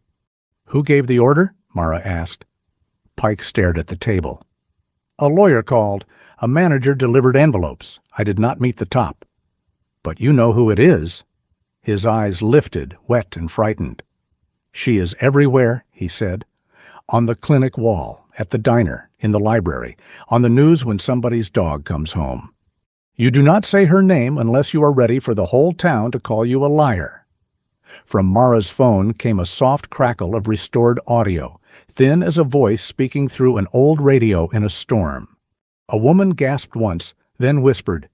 "Who gave the order?" Mara asked. Pike stared at the table. "A lawyer called. A manager delivered envelopes. I did not meet the top." "But you know who it is." His eyes lifted, wet and frightened. "She is everywhere," he said. "On the clinic wall, at the diner, in the library, on the news when somebody's dog comes home." You do not say her name unless you are ready for the whole town to call you a liar." From Mara's phone came a soft crackle of restored audio, thin as a voice speaking through an old radio in a storm. A woman gasped once, then whispered,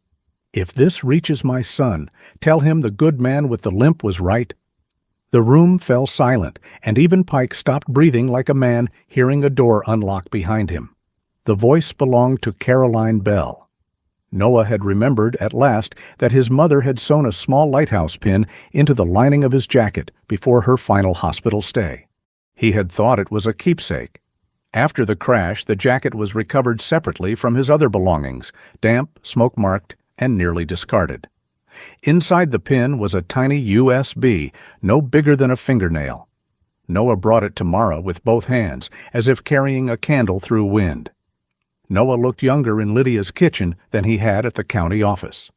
"If this reaches my son, tell him the good man with the limp was right." The room fell silent, and even Pike stopped breathing like a man hearing a door unlock behind him. The voice belonged to Caroline Bell. Noah had remembered at last that his mother had sewn a small lighthouse pin into the lining of his jacket before her final hospital stay. He had thought it was a keepsake. After the crash, the jacket was recovered separately from his other belongings, damp, smoke-marked, and nearly discarded. Inside the pin was a tiny USB, no bigger than a fingernail. Noah brought it to Mara with both hands, as if carrying a candle through wind. Noah looked younger in Lydia's kitchen than he had at the county office.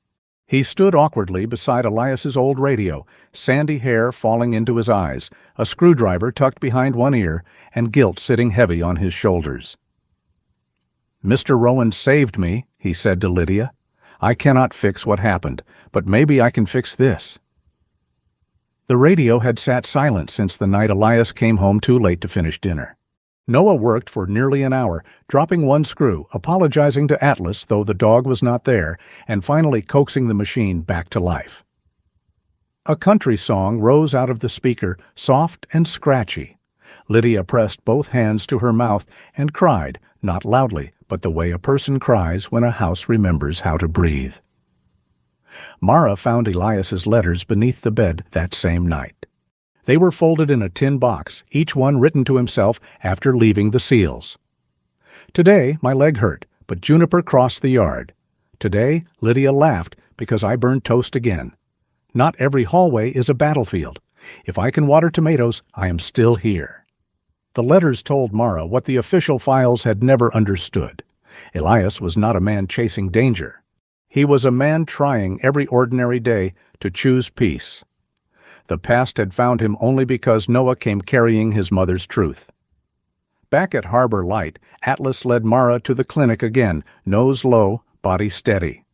He stood awkwardly beside Elias's old radio, sandy hair falling into his eyes, a screwdriver tucked behind one ear, and guilt sitting heavy on his shoulders. "Mr. Rowan saved me," he said to Lydia. "I cannot fix what happened, but maybe I can fix this." The radio had sat silent since the night Elias came home too late to finish dinner. Noah worked for nearly an hour, dropping one screw, apologizing to Atlas, though the dog was not there, and finally coaxing the machine back to life. A country song rose out of the speaker, soft and scratchy. Lydia pressed both hands to her mouth and cried, not loudly, but the way a person cries when a house remembers how to breathe. Mara found Elias's letters beneath the bed that same night. They were folded in a tin box, each one written to himself after leaving the Seals. "Today my leg hurt, but Juniper crossed the yard. Today Lydia laughed because I burned toast again. Not every hallway is a battlefield. If I can water tomatoes, I am still here." The letters told Mara what the official files had never understood. Elias was not a man chasing danger. He was a man trying every ordinary day to choose peace. The past had found him only because Noah came carrying his mother's truth. Back at Harbor Light, Atlas led Mara to the clinic again, nose low, body steady.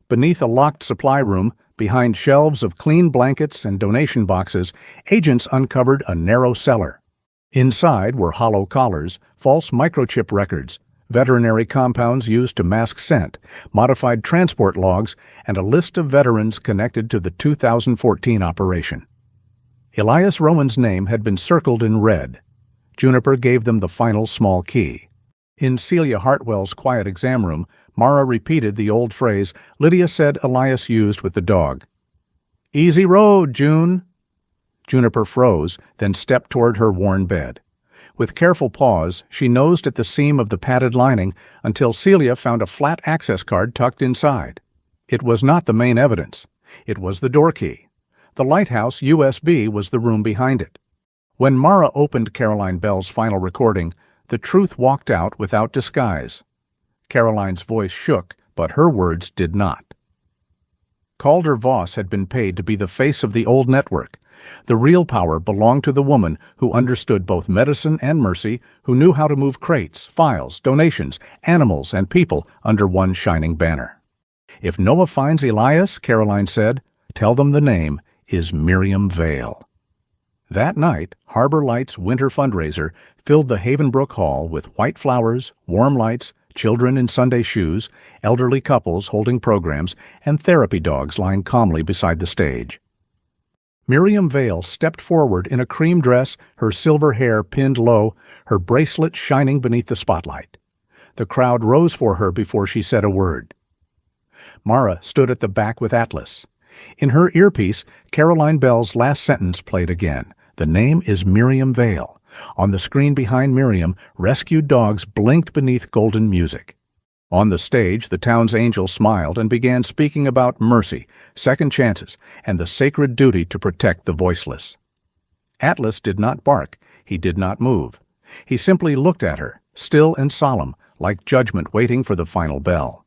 Beneath a locked supply room, behind shelves of clean blankets and donation boxes, agents uncovered a narrow cellar. Inside were hollow collars, false microchip records, veterinary compounds used to mask scent, modified transport logs, and a list of veterans connected to the 2014 operation. Elias Rowan's name had been circled in red. Juniper gave them the final small key. In Celia Hartwell's quiet exam room, Mara repeated the old phrase Lydia said Elias used with the dog. "Easy road, June." Juniper froze, then stepped toward her worn bed. With careful pause, she nosed at the seam of the padded lining until Celia found a flat access card tucked inside. It was not the main evidence. It was the door key. The lighthouse USB was the room behind it. When Mara opened Caroline Bell's final recording, the truth walked out without disguise. Caroline's voice shook, but her words did not. Calder Voss had been paid to be the face of the old network. The real power belonged to the woman who understood both medicine and mercy, who knew how to move crates, files, donations, animals, and people under one shining banner. "If Noah finds Elias," Caroline said, "tell them the name is Miriam Vale." That night, Harbor Light's winter fundraiser filled the Havenbrook Hall with white flowers, warm lights, children in Sunday shoes, elderly couples holding programs, and therapy dogs lying calmly beside the stage. Miriam Vale stepped forward in a cream dress, her silver hair pinned low, her bracelet shining beneath the spotlight. The crowd rose for her before she said a word. Mara stood at the back with Atlas. In her earpiece, Caroline Bell's last sentence played again. "The name is Miriam Vale." On the screen behind Miriam, rescued dogs blinked beneath golden music. On the stage, the town's angel smiled and began speaking about mercy, second chances, and the sacred duty to protect the voiceless. Atlas did not bark. He did not move. He simply looked at her, still and solemn, like judgment waiting for the final bell.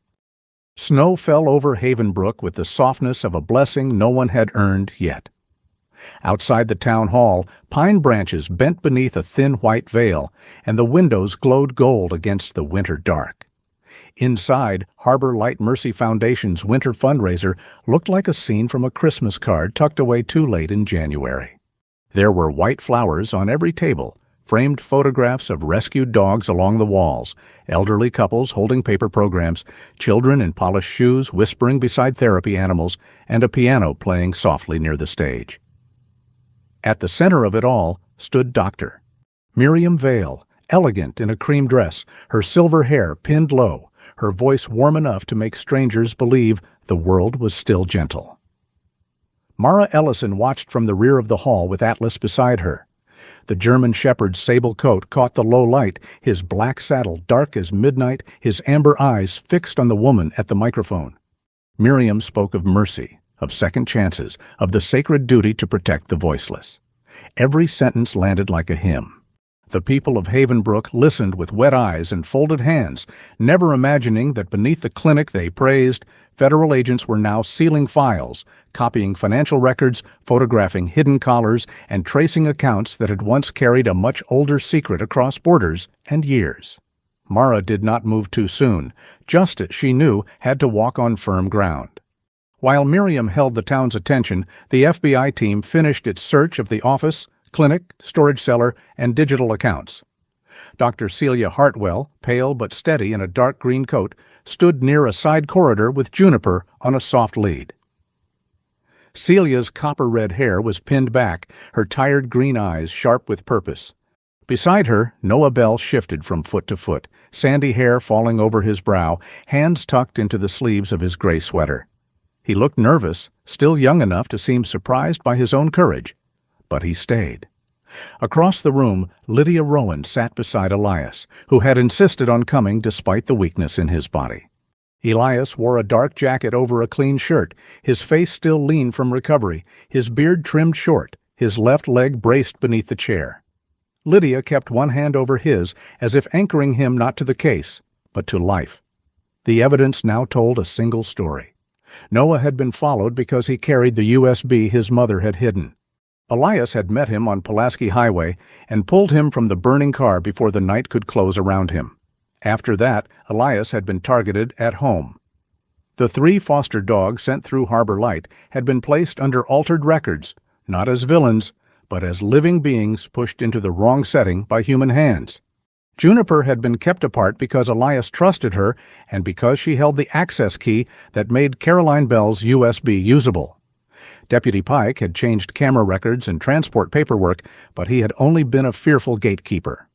Snow fell over Havenbrook with the softness of a blessing no one had earned yet. Outside the town hall, pine branches bent beneath a thin white veil, and the windows glowed gold against the winter dark. Inside, Harbor Light Mercy Foundation's winter fundraiser looked like a scene from a Christmas card tucked away too late in January. There were white flowers on every table, framed photographs of rescued dogs along the walls, elderly couples holding paper programs, children in polished shoes whispering beside therapy animals, and a piano playing softly near the stage. At the center of it all stood Dr. Miriam Vale, elegant in a cream dress, her silver hair pinned low, her voice warm enough to make strangers believe the world was still gentle. Mara Ellison watched from the rear of the hall with Atlas beside her. The German shepherd's sable coat caught the low light, his black saddle dark as midnight, his amber eyes fixed on the woman at the microphone. Miriam spoke of mercy, of second chances, of the sacred duty to protect the voiceless. Every sentence landed like a hymn. The people of Havenbrook listened with wet eyes and folded hands, never imagining that beneath the clinic they praised, federal agents were now sealing files, copying financial records, photographing hidden collars, and tracing accounts that had once carried a much older secret across borders and years. Mara did not move too soon. Justice, she knew, had to walk on firm ground. While Miriam held the town's attention, the FBI team finished its search of the office, clinic, storage cellar, and digital accounts. Dr. Celia Hartwell, pale but steady in a dark green coat, stood near a side corridor with Juniper on a soft lead. Celia's copper-red hair was pinned back, her tired green eyes sharp with purpose. Beside her, Noah Bell shifted from foot to foot, sandy hair falling over his brow, hands tucked into the sleeves of his gray sweater. He looked nervous, still young enough to seem surprised by his own courage. But he stayed. Across the room, Lydia Rowan sat beside Elias, who had insisted on coming despite the weakness in his body. Elias wore a dark jacket over a clean shirt, his face still lean from recovery, his beard trimmed short, his left leg braced beneath the chair. Lydia kept one hand over his, as if anchoring him not to the case, but to life. The evidence now told a single story. Noah had been followed because he carried the USB his mother had hidden. Elias had met him on Pulaski Highway and pulled him from the burning car before the night could close around him. After that, Elias had been targeted at home. The 3 foster dogs sent through Harbor Light had been placed under altered records, not as villains, but as living beings pushed into the wrong setting by human hands. Juniper had been kept apart because Elias trusted her and because she held the access key that made Caroline Bell's USB usable. Deputy Pike had changed camera records and transport paperwork, but he had only been a fearful gatekeeper.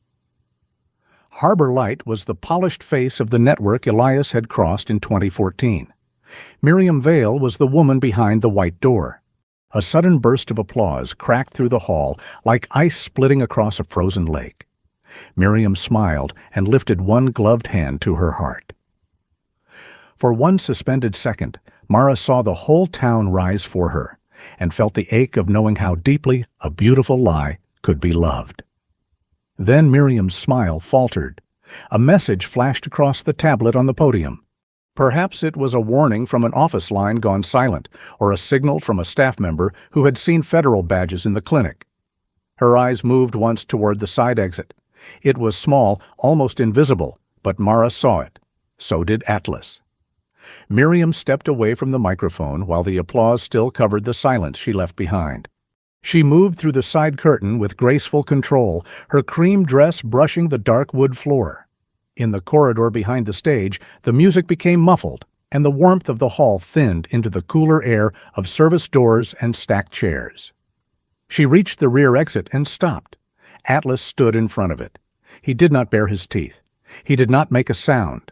Harbor Light was the polished face of the network Elias had crossed in 2014. Miriam Vale was the woman behind the white door. A sudden burst of applause cracked through the hall like ice splitting across a frozen lake. Miriam smiled and lifted one gloved hand to her heart. For one suspended second, Mara saw the whole town rise for her, and felt the ache of knowing how deeply a beautiful lie could be loved. Then Miriam's smile faltered. A message flashed across the tablet on the podium. Perhaps it was a warning from an office line gone silent, or a signal from a staff member who had seen federal badges in the clinic. Her eyes moved once toward the side exit. It was small, almost invisible, but Mara saw it. So did Atlas. Miriam stepped away from the microphone while the applause still covered the silence she left behind. She moved through the side curtain with graceful control, her cream dress brushing the dark wood floor. In the corridor behind the stage, the music became muffled, and the warmth of the hall thinned into the cooler air of service doors and stacked chairs. She reached the rear exit and stopped. Atlas stood in front of it. He did not bare his teeth. He did not make a sound.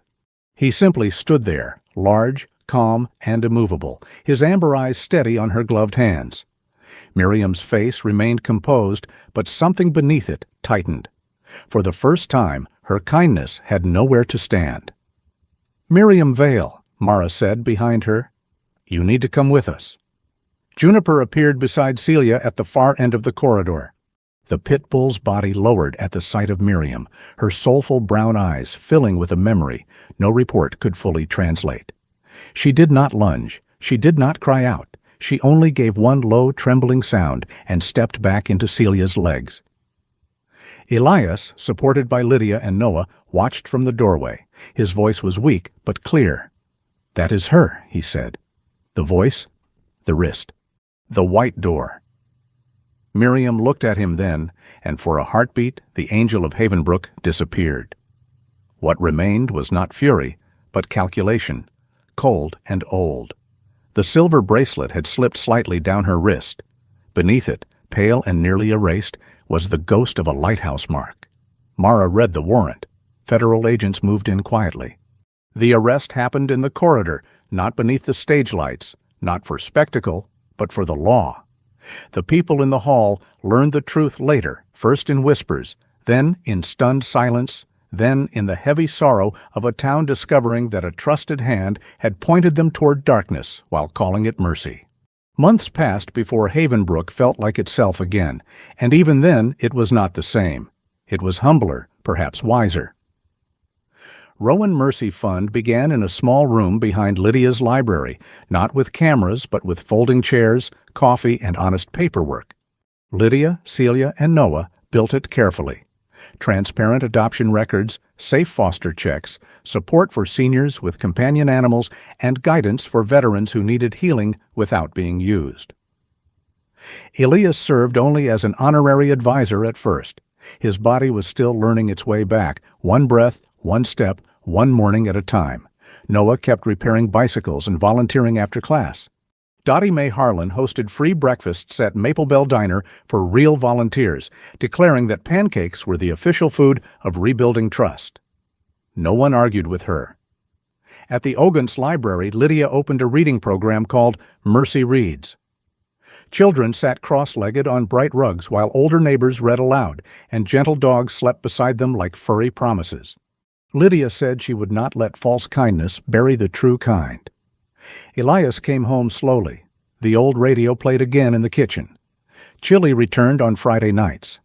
He simply stood there, large, calm, and immovable, his amber eyes steady on her gloved hands. Miriam's face remained composed, but something beneath it tightened. For the first time, her kindness had nowhere to stand. "Miriam Vale," Mara said behind her, "you need to come with us." Juniper appeared beside Celia at the far end of the corridor. The pit bull's body lowered at the sight of Miriam, her soulful brown eyes filling with a memory no report could fully translate. She did not lunge. She did not cry out. She only gave one low, trembling sound and stepped back into Celia's legs. Elias, supported by Lydia and Noah, watched from the doorway. His voice was weak but clear. "That is her," he said. The voice, the wrist, the white door. Miriam looked at him then, and for a heartbeat the angel of Havenbrook disappeared. What remained was not fury, but calculation, cold and old. The silver bracelet had slipped slightly down her wrist. Beneath it, pale and nearly erased, was the ghost of a lighthouse mark. Mara read the warrant. Federal agents moved in quietly. The arrest happened in the corridor, not beneath the stage lights, not for spectacle, but for the law. The people in the hall learned the truth later, first in whispers, then in stunned silence, then in the heavy sorrow of a town discovering that a trusted hand had pointed them toward darkness while calling it mercy. Months passed before Havenbrook felt like itself again, and even then it was not the same. It was humbler, perhaps wiser. Rowan Mercy Fund began in a small room behind Lydia's library, not with cameras but with folding chairs, coffee, and honest paperwork. Lydia, Celia, and Noah built it carefully. Transparent adoption records, safe foster checks, support for seniors with companion animals, and guidance for veterans who needed healing without being used. Elias served only as an honorary advisor at first. His body was still learning its way back, one breath, one step, one morning at a time. Noah kept repairing bicycles and volunteering after class. Dottie Mae Harlan hosted free breakfasts at Maple Bell Diner for real volunteers, declaring that pancakes were the official food of Rebuilding Trust. No one argued with her. At the Ogans Library, Lydia opened a reading program called Mercy Reads. Children sat cross-legged on bright rugs while older neighbors read aloud, and gentle dogs slept beside them like furry promises. Lydia said she would not let false kindness bury the true kind. Elias came home slowly. The old radio played again in the kitchen. Chili returned on Friday nights.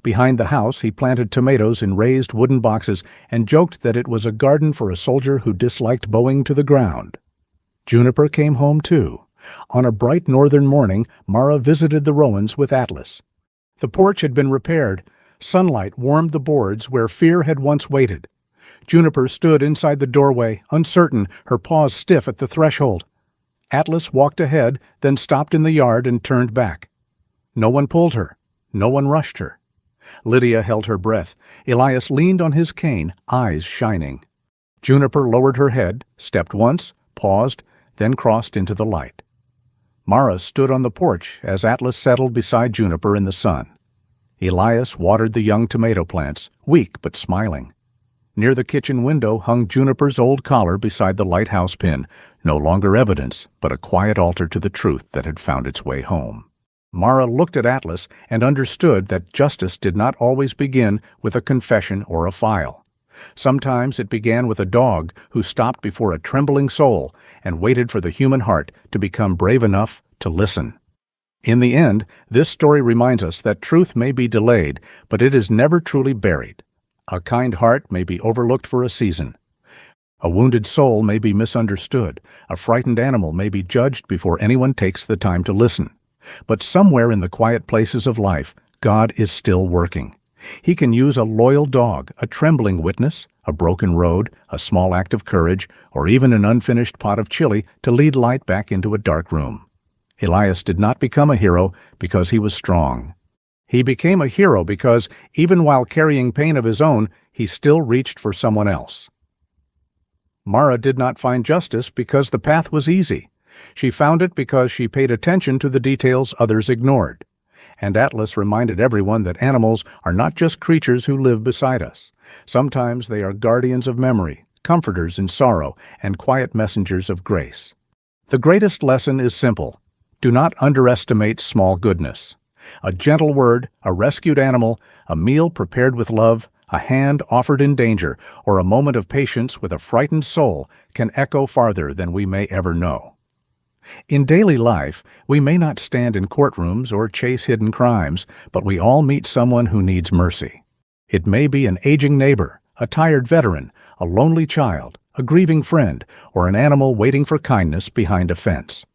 Behind the house, he planted tomatoes in raised wooden boxes and joked that it was a garden for a soldier who disliked bowing to the ground. Juniper came home too. On a bright northern morning, Mara visited the Rowans with Atlas. The porch had been repaired. Sunlight warmed the boards where fear had once waited. Juniper stood inside the doorway, uncertain, her paws stiff at the threshold. Atlas walked ahead, then stopped in the yard and turned back. No one pulled her. No one rushed her. Lydia held her breath. Elias leaned on his cane, eyes shining. Juniper lowered her head, stepped once, paused, then crossed into the light. Mara stood on the porch as Atlas settled beside Juniper in the sun. Elias watered the young tomato plants, weak but smiling. Near the kitchen window hung Juniper's old collar beside the lighthouse pin, no longer evidence, but a quiet altar to the truth that had found its way home. Mara looked at Atlas and understood that justice did not always begin with a confession or a file. Sometimes it began with a dog who stopped before a trembling soul and waited for the human heart to become brave enough to listen. In the end, this story reminds us that truth may be delayed, but it is never truly buried. A kind heart may be overlooked for a season. A wounded soul may be misunderstood. A frightened animal may be judged before anyone takes the time to listen. But somewhere in the quiet places of life, God is still working. He can use a loyal dog, a trembling witness, a broken road, a small act of courage, or even an unfinished pot of chili to lead light back into a dark room. Elias did not become a hero because he was strong. He became a hero because, even while carrying pain of his own, he still reached for someone else. Mara did not find justice because the path was easy. She found it because she paid attention to the details others ignored. And Atlas reminded everyone that animals are not just creatures who live beside us. Sometimes they are guardians of memory, comforters in sorrow, and quiet messengers of grace. The greatest lesson is simple. Do not underestimate small goodness. A gentle word, a rescued animal, a meal prepared with love, a hand offered in danger, or a moment of patience with a frightened soul can echo farther than we may ever know. In daily life, we may not stand in courtrooms or chase hidden crimes, but we all meet someone who needs mercy. It may be an aging neighbor, a tired veteran, a lonely child, a grieving friend, or an animal waiting for kindness behind a fence.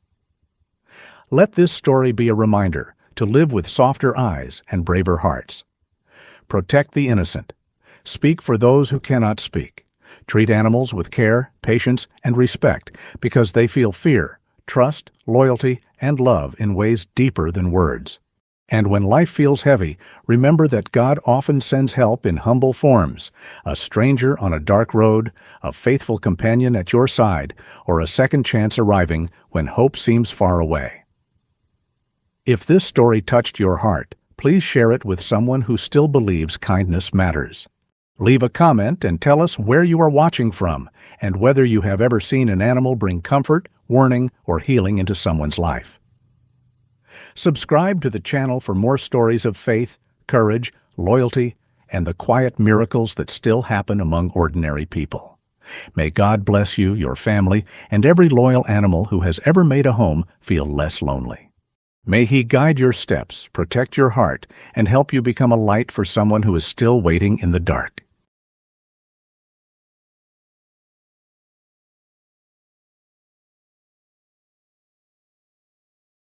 Let this story be a reminder to live with softer eyes and braver hearts. Protect the innocent. Speak for those who cannot speak. Treat animals with care, patience, and respect because they feel fear, trust, loyalty, and love in ways deeper than words. And when life feels heavy, remember that God often sends help in humble forms: a stranger on a dark road, a faithful companion at your side, or a second chance arriving when hope seems far away. If this story touched your heart, please share it with someone who still believes kindness matters. Leave a comment and tell us where you are watching from and whether you have ever seen an animal bring comfort, warning, or healing into someone's life. Subscribe to the channel for more stories of faith, courage, loyalty, and the quiet miracles that still happen among ordinary people. May God bless you, your family, and every loyal animal who has ever made a home feel less lonely. May He guide your steps, protect your heart, and help you become a light for someone who is still waiting in the dark.